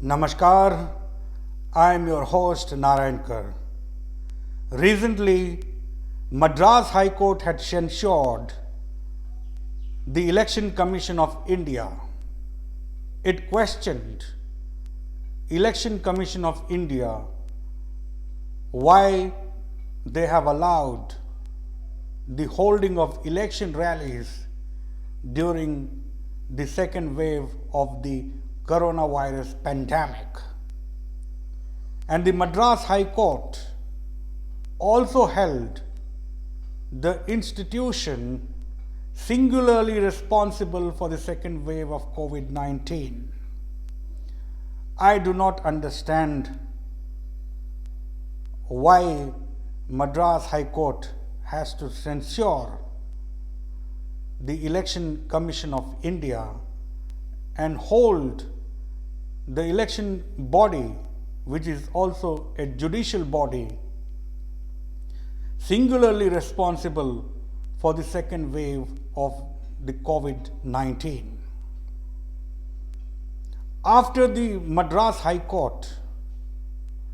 Namaskar, I am your host Narayankar. Recently, Madras High Court had censured the Election Commission of India. It questioned Election Commission of India why they have allowed the holding of election rallies during the second wave of the coronavirus pandemic. And the Madras High Court also held the institution singularly responsible for the second wave of COVID-19. I do not understand why Madras High Court has to censure the Election Commission of India and hold the election body, which is also a judicial body, singularly responsible for the second wave of the COVID-19. After the Madras High Court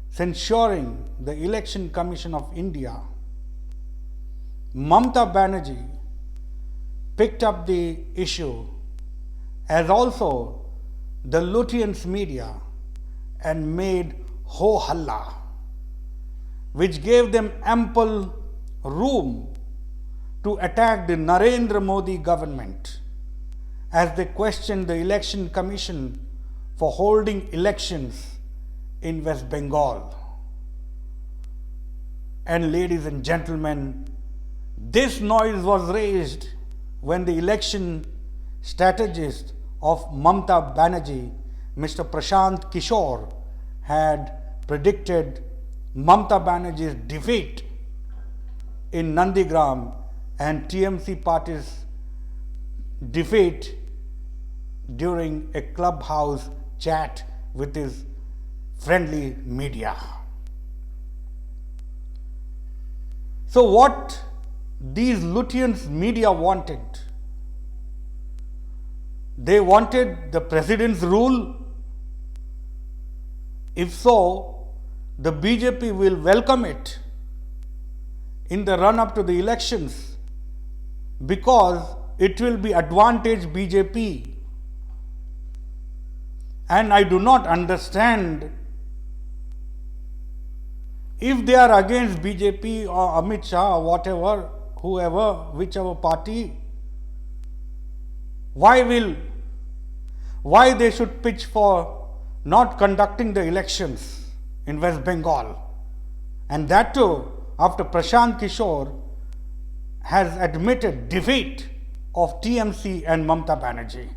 censuring the Election Commission of India, Mamata Banerjee picked up the issue, as also the Lutyens media, and made ho halla, which gave them ample room to attack the Narendra Modi government as they questioned the Election Commission for holding elections in West Bengal. And ladies and gentlemen, this noise was raised when the election strategist of Mamata Banerjee, Mr. Prashant Kishore, had predicted Mamata Banerjee's defeat in Nandigram and TMC party's defeat during a clubhouse chat with his friendly media. So what these Lutyens media wanted? They wanted the president's rule. If so, the BJP will welcome it in the run-up to the elections because it will be advantage BJP. And I do not understand, if they are against BJP or Amit Shah or whatever, whoever, whichever party, why they should pitch for not conducting the elections in West Bengal, and that too after Prashant Kishore has admitted defeat of TMC and Mamata Banerjee.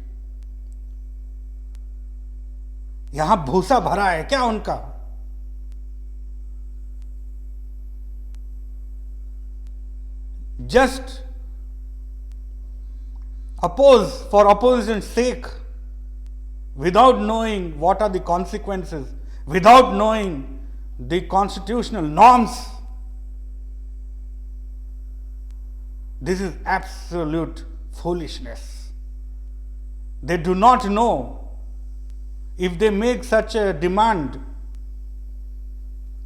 यहाँ भूसा भरा है क्या उनका? Just oppose for opposition's sake, without knowing what are the consequences, without knowing the constitutional norms. This is absolute foolishness. They do not know, if they make such a demand,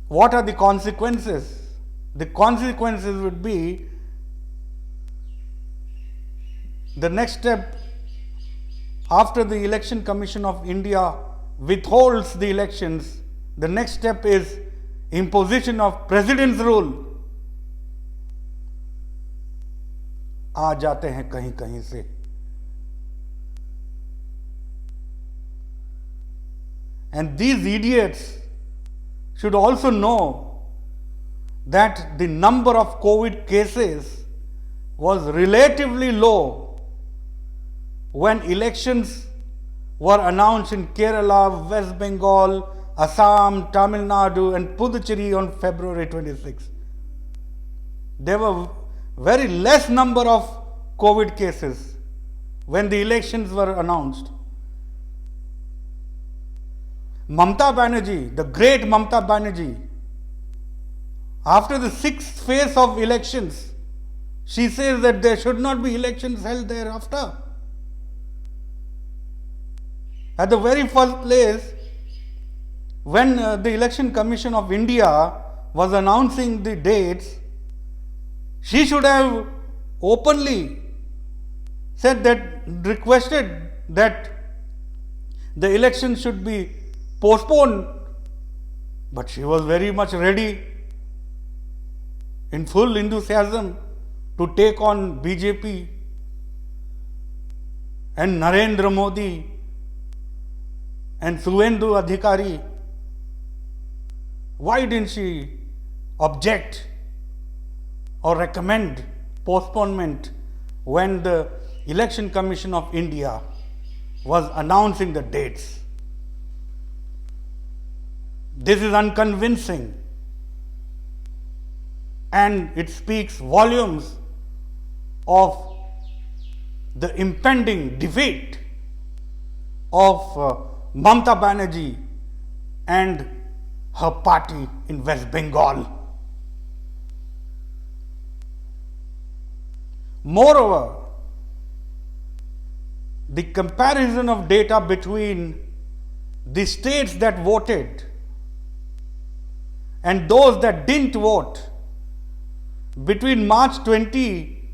what are the consequences? The consequences would be, the next step, after the Election Commission of India withholds the elections, the next step is imposition of president's rule. आ जाते हैं कहीं कहीं से. And these idiots should also know that the number of COVID cases was relatively low when elections were announced in Kerala, West Bengal, Assam, Tamil Nadu and Puducherry on February 26. There were very less number of COVID cases when the elections were announced. Mamata Banerjee, the great Mamata Banerjee, after the sixth phase of elections, she says that there should not be elections held thereafter. At the very first place, when the Election Commission of India was announcing the dates, she should have openly said that, requested that the election should be postponed, but she was very much ready in full enthusiasm to take on BJP and Narendra Modi and Suvendu Adhikari. Why didn't she object or recommend postponement when the Election Commission of India was announcing the dates? This is unconvincing, and it speaks volumes of the impending defeat of Mamata Banerjee and her party in West Bengal. Moreover, the comparison of data between the states that voted and those that didn't vote between March 20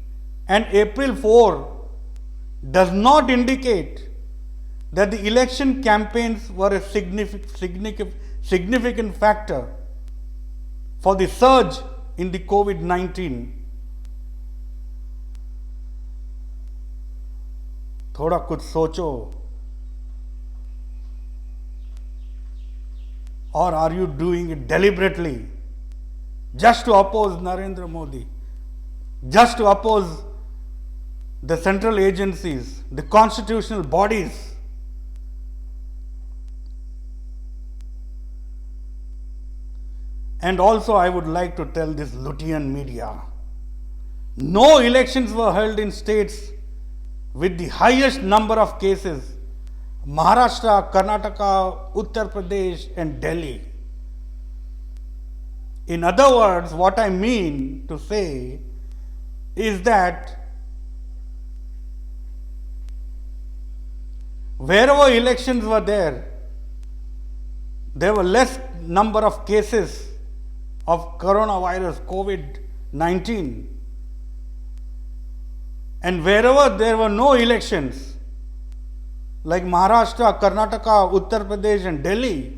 and April 4 does not indicate that the election campaigns were a significant factor for the surge in the COVID-19. थोड़ा कुछ सोचो. Or are you doing it deliberately just to oppose Narendra Modi, just to oppose the central agencies, the constitutional bodies? And also I would like to tell this Lutyens media, no elections were held in states with the highest number of cases: Maharashtra, Karnataka, Uttar Pradesh and Delhi. In other words, what I mean to say is that wherever elections were there were less number of cases of coronavirus, COVID-19. And wherever there were no elections, like Maharashtra, Karnataka, Uttar Pradesh and Delhi,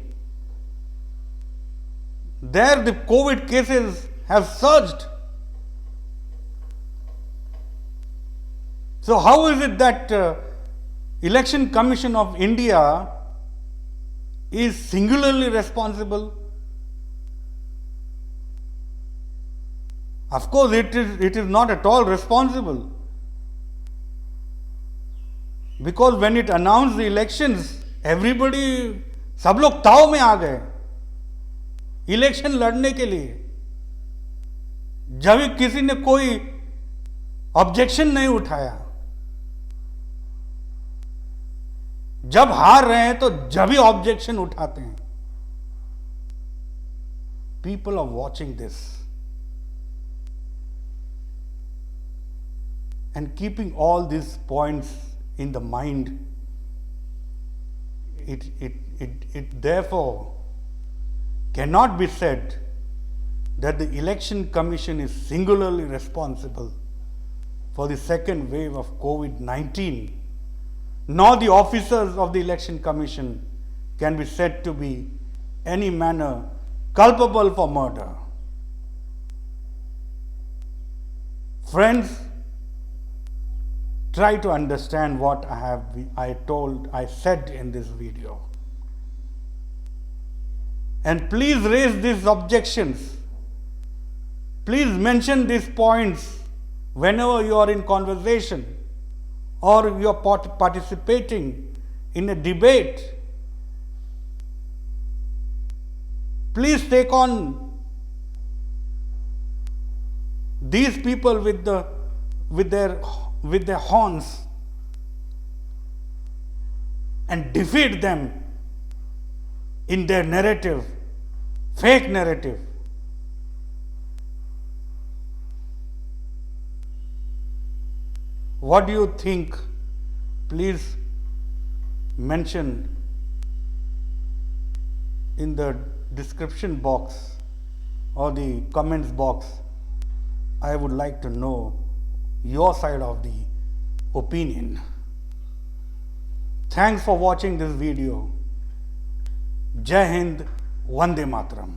there the COVID cases have surged. So how is it that Election Commission of India is singularly responsible? Of course, it is not at all responsible. Because when it announced the elections, everybody, सब लोग ताव में आ गए election लड़ने के लिए. जब किसी ने कोई ऑब्जेक्शन नहीं उठाया, जब हार रहे हैं तो जब ही ऑब्जेक्शन उठाते हैं. People are watching this and keeping all these points in the mind, it therefore cannot be said that the Election Commission is singularly responsible for the second wave of COVID-19, nor the officers of the Election Commission can be said to be any manner culpable for murder. Friends, try to understand what I said in this video. And please raise these objections. Please mention these points whenever you are in conversation or you are participating in a debate. Please take on these people with their horns and defeat them in their narrative, fake narrative. What do you think? Please mention in the description box or the comments box. I would like to know your side of the opinion. Thanks for watching this video. Jai Hind, Vande Mataram.